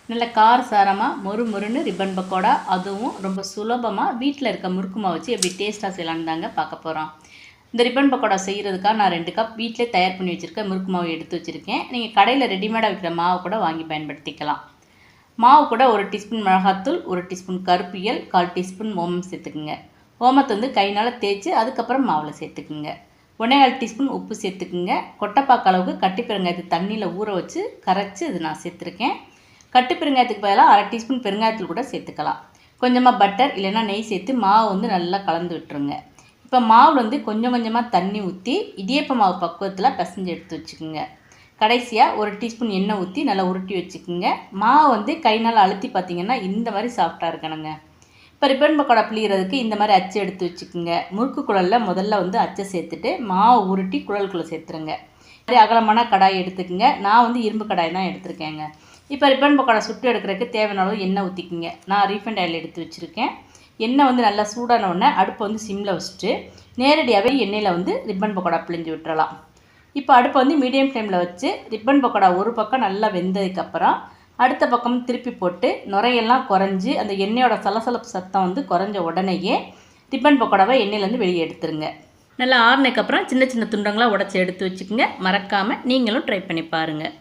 நல்ல காரசாரமாக மொறு மொறுன்னு ரிப்பன் பக்கோடா, அதுவும் ரொம்ப சுலபமாக வீட்டில் இருக்க முறுக்கு மாவு வச்சு எப்படி டேஸ்ட்டாக செய்யலான்னு தாங்க பார்க்க போகிறோம். இந்த ரிப்பன் பக்கோடா செய்கிறதுக்காக நான் 2 கப் வீட்டிலே தயார் பண்ணி வச்சுருக்க முறுக்கு மாவு எடுத்து வச்சுருக்கேன். நீங்கள் கடையில் ரெடிமேடாக விற்கிற மாவு கூட வாங்கி பயன்படுத்திக்கலாம். மாவு கூட 1 டீஸ்பூன் மிளகாத்தூள், 1 டீஸ்பூன் கருப்பியல், 1/4 டீஸ்பூன் ஓமம் சேர்த்துக்குங்க. ஓமத்தை வந்து கைனால் தேய்ச்சி அதுக்கப்புறம் மாவில் சேர்த்துக்குங்க. 1/4 டீஸ்பூன் உப்பு சேர்த்துக்குங்க. கொட்டைப்பாக்கு அளவுக்கு கட்டி பெருங்காயத்தை தண்ணியில் ஊற வச்சு கரைச்சி இது நான் சேர்த்துருக்கேன். கட்டு பெருங்காயத்துக்கு பதிலாக 1/2 டீஸ்பூன் பெருங்காயத்தூள் கூட சேர்த்துக்கலாம். கொஞ்சமாக பட்டர் இல்லைன்னா நெய் சேர்த்து மாவு வந்து நல்லா கலந்து விட்டுருங்க. இப்போ மாவில் வந்து கொஞ்சம் கொஞ்சமாக தண்ணி ஊற்றி இடியப்ப மாவு பக்குவத்தில் பிசைஞ்சு எடுத்து வச்சுக்கோங்க. கடைசியாக 1 டீஸ்பூன் எண்ணெய் ஊற்றி நல்லா உருட்டி வச்சுக்கோங்க. மாவு வந்து கைனால் அழுத்தி பார்த்திங்கன்னா இந்த மாதிரி சாஃப்டாக இருக்கணுங்க. இப்போ ரிப்பன் பக்கோடா பிழிகிறதுக்கு இந்த மாதிரி அச்சு எடுத்து வச்சுக்கோங்க. முறுக்கு குழலில் முதல்ல வந்து அச்சை சேர்த்துட்டு மாவு உருட்டி குழலுக்குள்ளே சேர்த்துருங்க. அதே அகலமான கடாய் எடுத்துக்கோங்க. நான் வந்து இரும்பு கடாய் தான் எடுத்துருக்கேங்க. இப்போ ரிப்பன் பக்கோடா சுட்டு எடுக்கிறதுக்கு தேவையான அளவு எண்ணெய் ஊற்றிக்குங்க. நான் ரீஃபைண்ட் ஆயில் எடுத்து வச்சுருக்கேன். எண்ணெய் வந்து நல்லா சூடான உடனே அடுப்பை வந்து சிம்மில் வச்சுட்டு நேரடியாகவே எண்ணெயில் வந்து ரிப்பன் பக்கோடா பிழிஞ்சு விட்டுறலாம். இப்போ அடுப்பை வந்து மீடியம் ஃப்ளேமில் வச்சு ரிப்பன் பக்கோடா ஒரு பக்கம் நல்லா வெந்ததுக்கப்புறம் அடுத்த பக்கம் திருப்பி போட்டு நுரையெல்லாம் குறைஞ்சி அந்த எண்ணெயோட சலசலப்பு சத்தம் வந்து குறைஞ்ச உடனேயே ரிப்பன் பக்கோடாவை எண்ணெயிலேருந்து வெளியே எடுத்துருங்க. நல்லா ஆறுனதுக்கப்புறம் சின்ன சின்ன துண்டங்களாக உடச்சி எடுத்து வச்சுக்கோங்க. மறக்காமல் நீங்களும் ட்ரை பண்ணி பாருங்கள்.